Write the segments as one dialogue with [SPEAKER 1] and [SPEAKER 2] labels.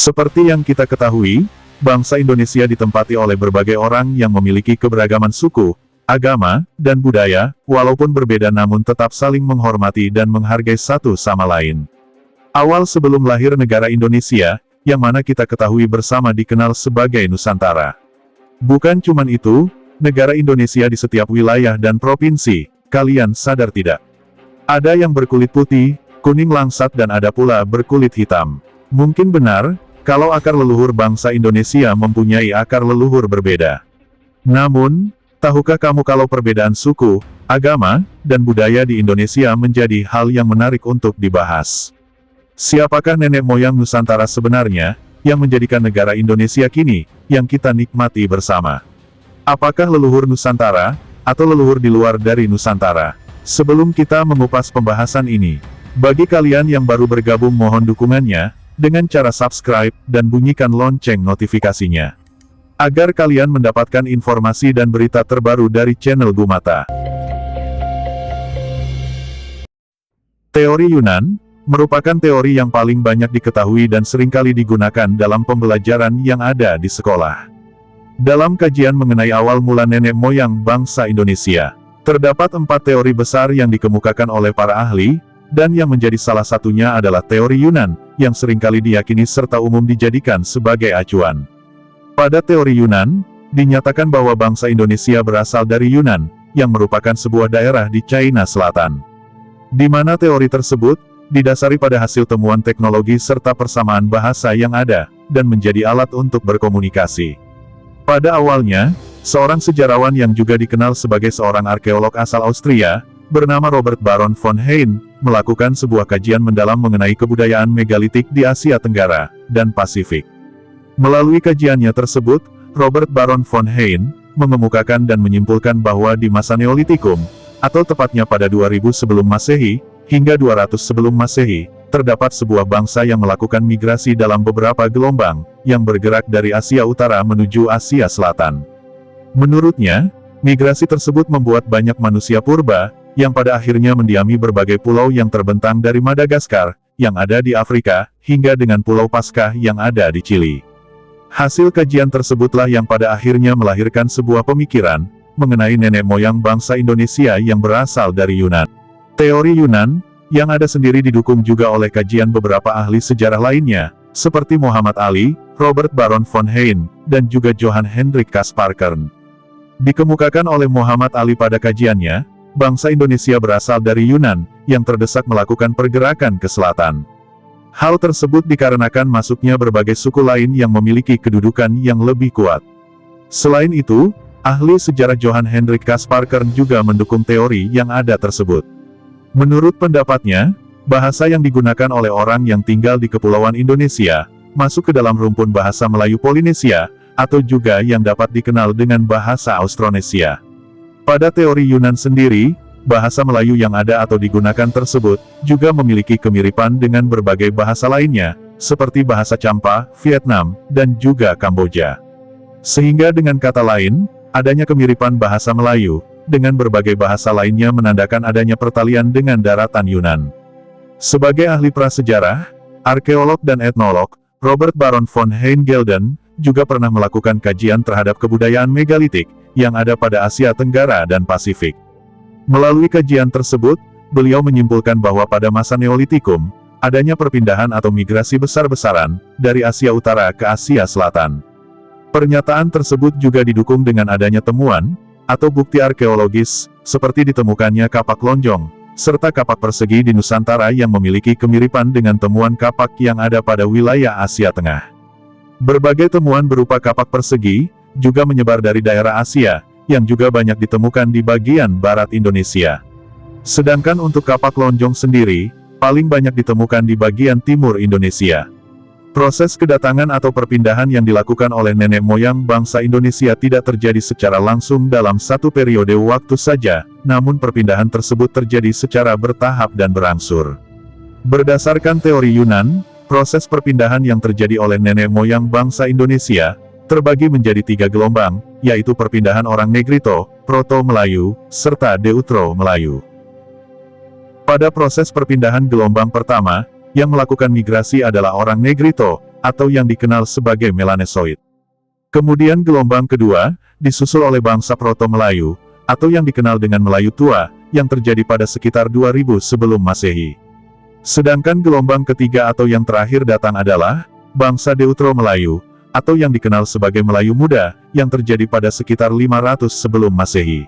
[SPEAKER 1] Seperti yang kita ketahui, bangsa Indonesia ditempati oleh berbagai orang yang memiliki keberagaman suku, agama, dan budaya, walaupun berbeda namun tetap saling menghormati dan menghargai satu sama lain. Awal sebelum lahir negara Indonesia, yang mana kita ketahui bersama dikenal sebagai Nusantara. Bukan cuman itu, negara Indonesia di setiap wilayah dan provinsi, kalian sadar tidak? Ada yang berkulit putih, kuning langsat dan ada pula berkulit hitam. Mungkin benar, kalau akar leluhur bangsa Indonesia mempunyai akar leluhur berbeda. Namun, tahukah kamu kalau perbedaan suku, agama, dan budaya di Indonesia menjadi hal yang menarik untuk dibahas? Siapakah nenek moyang Nusantara sebenarnya, yang menjadikan negara Indonesia kini, yang kita nikmati bersama? Apakah leluhur Nusantara, atau leluhur di luar dari Nusantara? Sebelum kita mengupas pembahasan ini, bagi kalian yang baru bergabung mohon dukungannya, dengan cara subscribe, dan bunyikan lonceng notifikasinya. Agar kalian mendapatkan informasi dan berita terbaru dari channel Gumata. Teori Yunan, merupakan teori yang paling banyak diketahui dan seringkali digunakan dalam pembelajaran yang ada di sekolah. Dalam kajian mengenai awal mula nenek moyang bangsa Indonesia, terdapat 4 teori besar yang dikemukakan oleh para ahli, dan yang menjadi salah satunya adalah teori Yunan, yang seringkali diyakini serta umum dijadikan sebagai acuan. Pada teori Yunan, dinyatakan bahwa bangsa Indonesia berasal dari Yunan, yang merupakan sebuah daerah di China Selatan. Di mana teori tersebut, didasari pada hasil temuan teknologi serta persamaan bahasa yang ada, dan menjadi alat untuk berkomunikasi. Pada awalnya, seorang sejarawan yang juga dikenal sebagai seorang arkeolog asal Austria, bernama Robert Baron von Hein, melakukan sebuah kajian mendalam mengenai kebudayaan megalitik di Asia Tenggara, dan Pasifik. Melalui kajiannya tersebut, Robert Baron von Hein, mengemukakan dan menyimpulkan bahwa di masa Neolitikum, atau tepatnya pada 2000 sebelum Masehi, hingga 200 sebelum Masehi, terdapat sebuah bangsa yang melakukan migrasi dalam beberapa gelombang, yang bergerak dari Asia Utara menuju Asia Selatan. Menurutnya, migrasi tersebut membuat banyak manusia purba, yang pada akhirnya mendiami berbagai pulau yang terbentang dari Madagaskar, yang ada di Afrika, hingga dengan Pulau Paskah yang ada di Chili. Hasil kajian tersebutlah yang pada akhirnya melahirkan sebuah pemikiran, mengenai nenek moyang bangsa Indonesia yang berasal dari Yunan. Teori Yunan, yang ada sendiri didukung juga oleh kajian beberapa ahli sejarah lainnya, seperti Muhammad Ali, Robert Baron von Hein, dan juga Johann Hendrik Caspar-Kern. Dikemukakan oleh Muhammad Ali pada kajiannya, bangsa Indonesia berasal dari Yunan, yang terdesak melakukan pergerakan ke selatan. Hal tersebut dikarenakan masuknya berbagai suku lain yang memiliki kedudukan yang lebih kuat. Selain itu, ahli sejarah Johann Hendrik Caspar-Kern juga mendukung teori yang ada tersebut. Menurut pendapatnya, bahasa yang digunakan oleh orang yang tinggal di Kepulauan Indonesia, masuk ke dalam rumpun bahasa Melayu Polinesia, atau juga yang dapat dikenal dengan bahasa Austronesia. Pada teori Yunan sendiri, bahasa Melayu yang ada atau digunakan tersebut, juga memiliki kemiripan dengan berbagai bahasa lainnya, seperti bahasa Champa, Vietnam, dan juga Kamboja. Sehingga dengan kata lain, adanya kemiripan bahasa Melayu, dengan berbagai bahasa lainnya menandakan adanya pertalian dengan daratan Yunan. Sebagai ahli prasejarah, arkeolog dan etnolog, Robert Baron von Hein Gelden, juga pernah melakukan kajian terhadap kebudayaan megalitik, yang ada pada Asia Tenggara dan Pasifik. Melalui kajian tersebut, beliau menyimpulkan bahwa pada masa Neolitikum, adanya perpindahan atau migrasi besar-besaran, dari Asia Utara ke Asia Selatan. Pernyataan tersebut juga didukung dengan adanya temuan, atau bukti arkeologis, seperti ditemukannya kapak lonjong, serta kapak persegi di Nusantara yang memiliki kemiripan dengan temuan kapak yang ada pada wilayah Asia Tengah. Berbagai temuan berupa kapak persegi, juga menyebar dari daerah Asia, yang juga banyak ditemukan di bagian barat Indonesia. Sedangkan untuk kapak lonjong sendiri, paling banyak ditemukan di bagian timur Indonesia. Proses kedatangan atau perpindahan yang dilakukan oleh nenek moyang bangsa Indonesia tidak terjadi secara langsung dalam satu periode waktu saja, namun perpindahan tersebut terjadi secara bertahap dan berangsur. Berdasarkan teori Yunan, proses perpindahan yang terjadi oleh nenek moyang bangsa Indonesia, terbagi menjadi 3 gelombang, yaitu perpindahan orang Negrito, Proto-Melayu, serta Deutero-Melayu. Pada proses perpindahan gelombang pertama, yang melakukan migrasi adalah orang Negrito, atau yang dikenal sebagai Melanesoid. Kemudian gelombang kedua, disusul oleh bangsa Proto-Melayu, atau yang dikenal dengan Melayu Tua, yang terjadi pada sekitar 2000 sebelum Masehi. Sedangkan gelombang ketiga atau yang terakhir datang adalah bangsa Deutero-Melayu, atau yang dikenal sebagai Melayu Muda, yang terjadi pada sekitar 500 sebelum Masehi.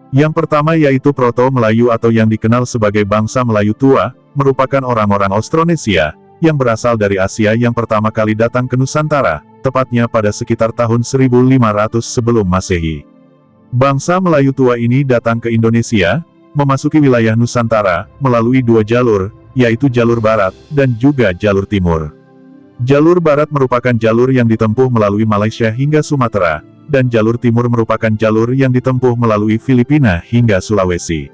[SPEAKER 1] Yang pertama yaitu Proto-Melayu atau yang dikenal sebagai bangsa Melayu Tua, merupakan orang-orang Austronesia, yang berasal dari Asia yang pertama kali datang ke Nusantara, tepatnya pada sekitar tahun 1500 sebelum Masehi. Bangsa Melayu Tua ini datang ke Indonesia, memasuki wilayah Nusantara, melalui dua jalur, yaitu jalur barat, dan juga jalur timur. Jalur barat merupakan jalur yang ditempuh melalui Malaysia hingga Sumatera, dan jalur timur merupakan jalur yang ditempuh melalui Filipina hingga Sulawesi.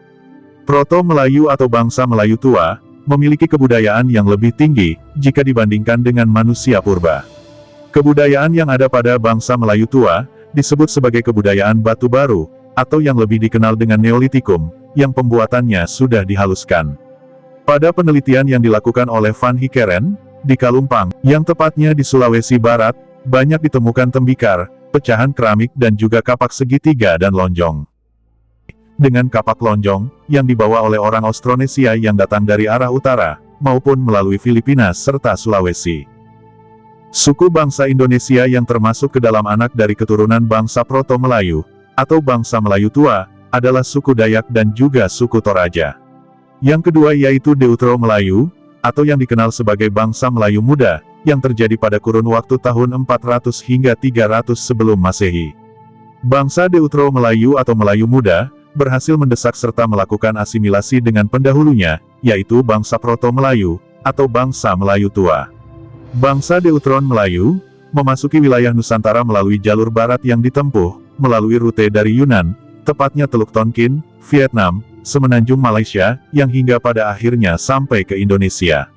[SPEAKER 1] Proto-Melayu atau bangsa Melayu Tua, memiliki kebudayaan yang lebih tinggi, jika dibandingkan dengan manusia purba. Kebudayaan yang ada pada bangsa Melayu Tua, disebut sebagai kebudayaan batu baru, atau yang lebih dikenal dengan Neolitikum, yang pembuatannya sudah dihaluskan. Pada penelitian yang dilakukan oleh Van Hikeren, di Kalumpang, yang tepatnya di Sulawesi Barat, banyak ditemukan tembikar, pecahan keramik dan juga kapak segitiga dan lonjong. Dengan kapak lonjong, yang dibawa oleh orang Austronesia yang datang dari arah utara, maupun melalui Filipina serta Sulawesi. Suku bangsa Indonesia yang termasuk ke dalam anak dari keturunan bangsa Proto-Melayu, atau bangsa Melayu Tua, adalah suku Dayak dan juga suku Toraja. Yang kedua yaitu Deutero-Melayu, atau yang dikenal sebagai bangsa Melayu Muda, yang terjadi pada kurun waktu tahun 400 hingga 300 sebelum Masehi. Bangsa Deutero-Melayu atau Melayu Muda, berhasil mendesak serta melakukan asimilasi dengan pendahulunya, yaitu bangsa Proto-Melayu, atau bangsa Melayu Tua. Bangsa Deuteron-Melayu, memasuki wilayah Nusantara melalui jalur barat yang ditempuh, melalui rute dari Yunan, tepatnya Teluk Tonkin, Vietnam, semenanjung Malaysia, yang hingga pada akhirnya sampai ke Indonesia.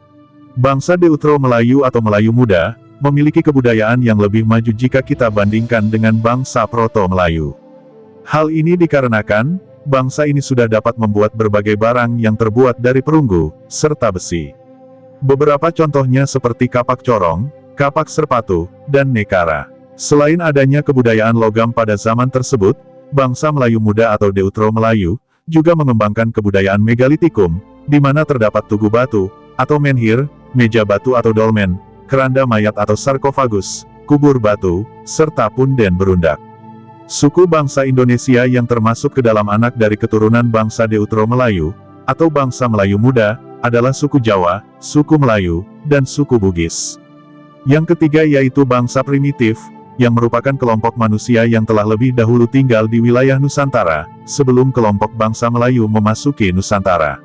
[SPEAKER 1] Bangsa Deutero-Melayu atau Melayu Muda, memiliki kebudayaan yang lebih maju jika kita bandingkan dengan bangsa Proto-Melayu. Hal ini dikarenakan, bangsa ini sudah dapat membuat berbagai barang yang terbuat dari perunggu, serta besi. Beberapa contohnya seperti kapak corong, kapak serpatu, dan nekara. Selain adanya kebudayaan logam pada zaman tersebut, bangsa Melayu Muda atau Deutero-Melayu, juga mengembangkan kebudayaan megalitikum, di mana terdapat tugu batu, atau menhir, meja batu atau dolmen, keranda mayat atau sarkofagus, kubur batu, serta punden berundak. Suku bangsa Indonesia yang termasuk ke dalam anak dari keturunan bangsa Deutero-Melayu, atau bangsa Melayu Muda, adalah suku Jawa, suku Melayu, dan suku Bugis. Yang ketiga yaitu bangsa primitif, yang merupakan kelompok manusia yang telah lebih dahulu tinggal di wilayah Nusantara, sebelum kelompok bangsa Melayu memasuki Nusantara.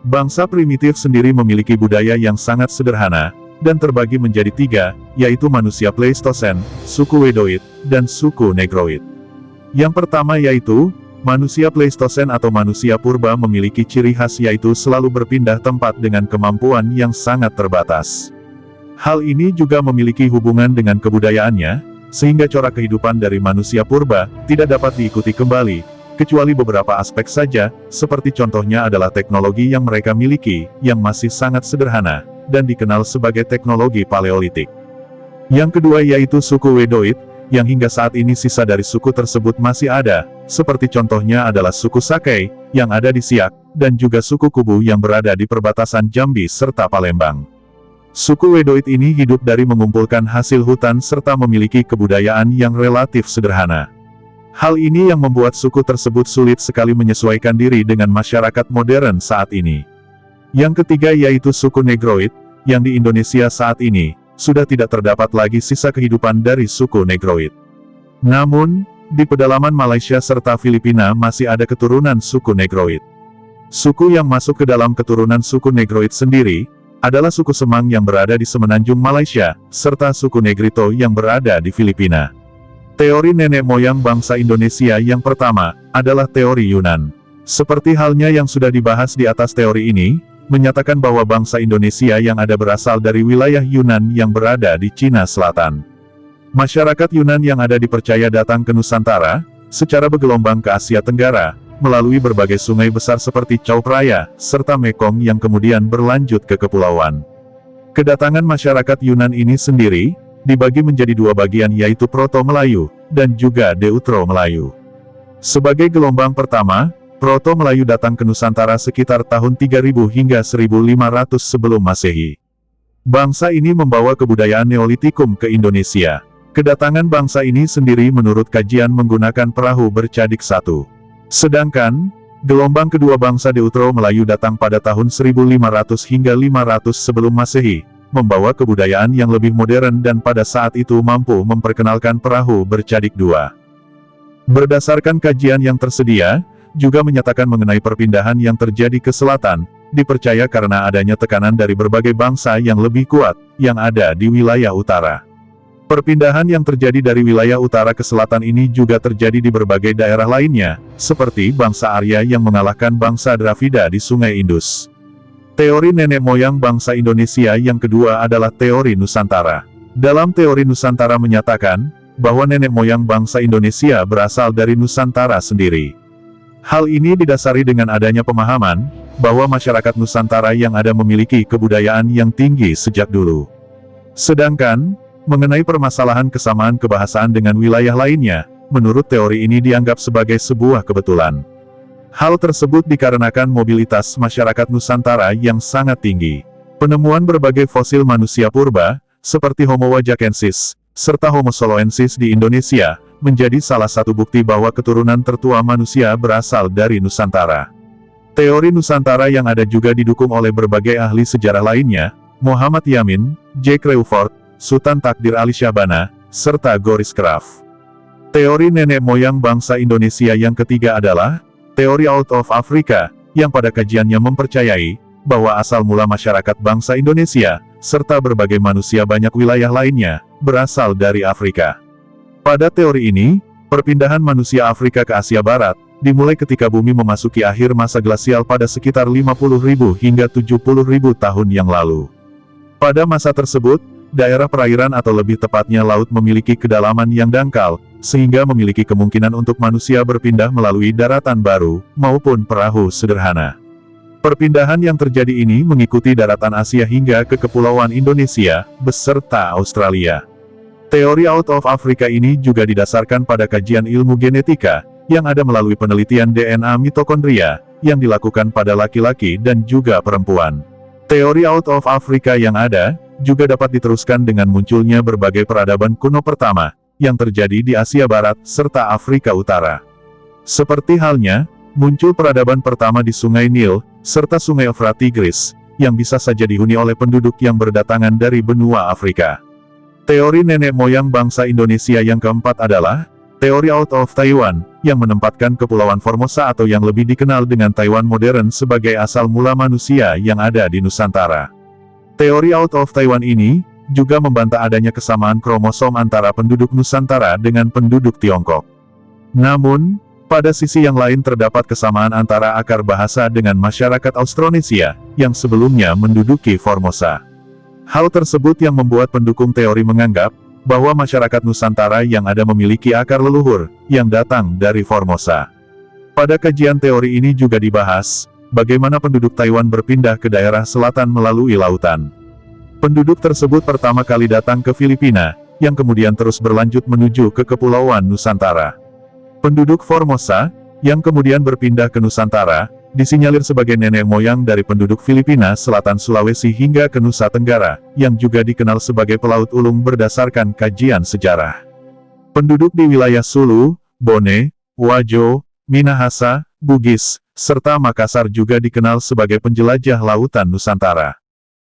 [SPEAKER 1] Bangsa primitif sendiri memiliki budaya yang sangat sederhana, dan terbagi menjadi tiga, yaitu manusia Pleistosen, suku Wedoid, dan suku Negroid. Yang pertama yaitu, manusia Pleistosen atau manusia purba memiliki ciri khas yaitu selalu berpindah tempat dengan kemampuan yang sangat terbatas. Hal ini juga memiliki hubungan dengan kebudayaannya, sehingga corak kehidupan dari manusia purba, tidak dapat diikuti kembali, kecuali beberapa aspek saja, seperti contohnya adalah teknologi yang mereka miliki, yang masih sangat sederhana, dan dikenal sebagai teknologi Paleolitik. Yang kedua yaitu suku Wedoid, yang hingga saat ini sisa dari suku tersebut masih ada, seperti contohnya adalah suku Sakai, yang ada di Siak, dan juga suku Kubu yang berada di perbatasan Jambi serta Palembang. Suku Wedoid ini hidup dari mengumpulkan hasil hutan serta memiliki kebudayaan yang relatif sederhana. Hal ini yang membuat suku tersebut sulit sekali menyesuaikan diri dengan masyarakat modern saat ini. Yang ketiga yaitu suku Negroid, yang di Indonesia saat ini, sudah tidak terdapat lagi sisa kehidupan dari suku Negroid. Namun, di pedalaman Malaysia serta Filipina masih ada keturunan suku Negroid. Suku yang masuk ke dalam keturunan suku Negroid sendiri, adalah suku Semang yang berada di semenanjung Malaysia, serta suku Negrito yang berada di Filipina. Teori nenek moyang bangsa Indonesia yang pertama, adalah teori Yunan. Seperti halnya yang sudah dibahas di atas teori ini, menyatakan bahwa bangsa Indonesia yang ada berasal dari wilayah Yunan yang berada di Cina Selatan. Masyarakat Yunan yang ada dipercaya datang ke Nusantara, secara bergelombang ke Asia Tenggara, melalui berbagai sungai besar seperti Chao Phraya, serta Mekong yang kemudian berlanjut ke kepulauan. Kedatangan masyarakat Yunan ini sendiri, dibagi menjadi dua bagian yaitu Proto-Melayu, dan juga Deutero-Melayu. Sebagai gelombang pertama, Proto-Melayu datang ke Nusantara sekitar tahun 3000 hingga 1500 sebelum Masehi. Bangsa ini membawa kebudayaan Neolitikum ke Indonesia. Kedatangan bangsa ini sendiri menurut kajian menggunakan perahu bercadik satu. Sedangkan, gelombang kedua bangsa Deutero-Melayu datang pada tahun 1500 hingga 500 sebelum Masehi, membawa kebudayaan yang lebih modern dan pada saat itu mampu memperkenalkan perahu bercadik dua. Berdasarkan kajian yang tersedia, juga menyatakan mengenai perpindahan yang terjadi ke selatan, dipercaya karena adanya tekanan dari berbagai bangsa yang lebih kuat, yang ada di wilayah utara. Perpindahan yang terjadi dari wilayah utara ke selatan ini juga terjadi di berbagai daerah lainnya, seperti bangsa Arya yang mengalahkan bangsa Dravida di Sungai Indus. Teori nenek moyang bangsa Indonesia yang kedua adalah teori Nusantara. Dalam teori Nusantara menyatakan, bahwa nenek moyang bangsa Indonesia berasal dari Nusantara sendiri. Hal ini didasari dengan adanya pemahaman, bahwa masyarakat Nusantara yang ada memiliki kebudayaan yang tinggi sejak dulu. Sedangkan, mengenai permasalahan kesamaan kebahasaan dengan wilayah lainnya, menurut teori ini dianggap sebagai sebuah kebetulan. Hal tersebut dikarenakan mobilitas masyarakat Nusantara yang sangat tinggi. Penemuan berbagai fosil manusia purba, seperti Homo wajakensis, serta Homo soloensis di Indonesia, menjadi salah satu bukti bahwa keturunan tertua manusia berasal dari Nusantara. Teori Nusantara yang ada juga didukung oleh berbagai ahli sejarah lainnya, Muhammad Yamin, J. Crewford, Sultan Takdir Ali Syahbana, serta Goris Kraf. Teori nenek moyang bangsa Indonesia yang ketiga adalah teori Out of Africa, yang pada kajiannya mempercayai bahwa asal mula masyarakat bangsa Indonesia, serta berbagai manusia banyak wilayah lainnya, berasal dari Afrika. Pada teori ini, perpindahan manusia Afrika ke Asia Barat, dimulai ketika bumi memasuki akhir masa glasial pada sekitar 50.000 hingga 70.000 tahun yang lalu. Pada masa tersebut, daerah perairan atau lebih tepatnya laut memiliki kedalaman yang dangkal, sehingga memiliki kemungkinan untuk manusia berpindah melalui daratan baru, maupun perahu sederhana. Perpindahan yang terjadi ini mengikuti daratan Asia hingga ke Kepulauan Indonesia, beserta Australia. Teori Out of Africa ini juga didasarkan pada kajian ilmu genetika, yang ada melalui penelitian DNA mitokondria, yang dilakukan pada laki-laki dan juga perempuan. Teori Out of Africa yang ada, juga dapat diteruskan dengan munculnya berbagai peradaban kuno pertama, yang terjadi di Asia Barat, serta Afrika Utara. Seperti halnya, muncul peradaban pertama di Sungai Nil, serta Sungai Efrat Tigris, yang bisa saja dihuni oleh penduduk yang berdatangan dari benua Afrika. Teori nenek moyang bangsa Indonesia yang keempat adalah teori Out of Taiwan, yang menempatkan Kepulauan Formosa atau yang lebih dikenal dengan Taiwan modern sebagai asal mula manusia yang ada di Nusantara. Teori Out of Taiwan ini, juga membantah adanya kesamaan kromosom antara penduduk Nusantara dengan penduduk Tiongkok. Namun, pada sisi yang lain terdapat kesamaan antara akar bahasa dengan masyarakat Austronesia, yang sebelumnya menduduki Formosa. Hal tersebut yang membuat pendukung teori menganggap, bahwa masyarakat Nusantara yang ada memiliki akar leluhur, yang datang dari Formosa. Pada kajian teori ini juga dibahas, bagaimana penduduk Taiwan berpindah ke daerah selatan melalui lautan. Penduduk tersebut pertama kali datang ke Filipina, yang kemudian terus berlanjut menuju ke Kepulauan Nusantara. Penduduk Formosa, yang kemudian berpindah ke Nusantara, disinyalir sebagai nenek moyang dari penduduk Filipina Selatan Sulawesi hingga ke Nusa Tenggara, yang juga dikenal sebagai pelaut ulung berdasarkan kajian sejarah. Penduduk di wilayah Sulu, Bone, Wajo, Minahasa, Bugis, serta Makassar juga dikenal sebagai penjelajah lautan Nusantara.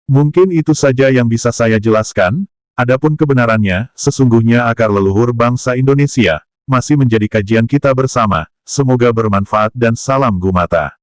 [SPEAKER 1] Mungkin itu saja yang bisa saya jelaskan, adapun kebenarannya, sesungguhnya akar leluhur bangsa Indonesia, masih menjadi kajian kita bersama, semoga bermanfaat dan salam Gumata.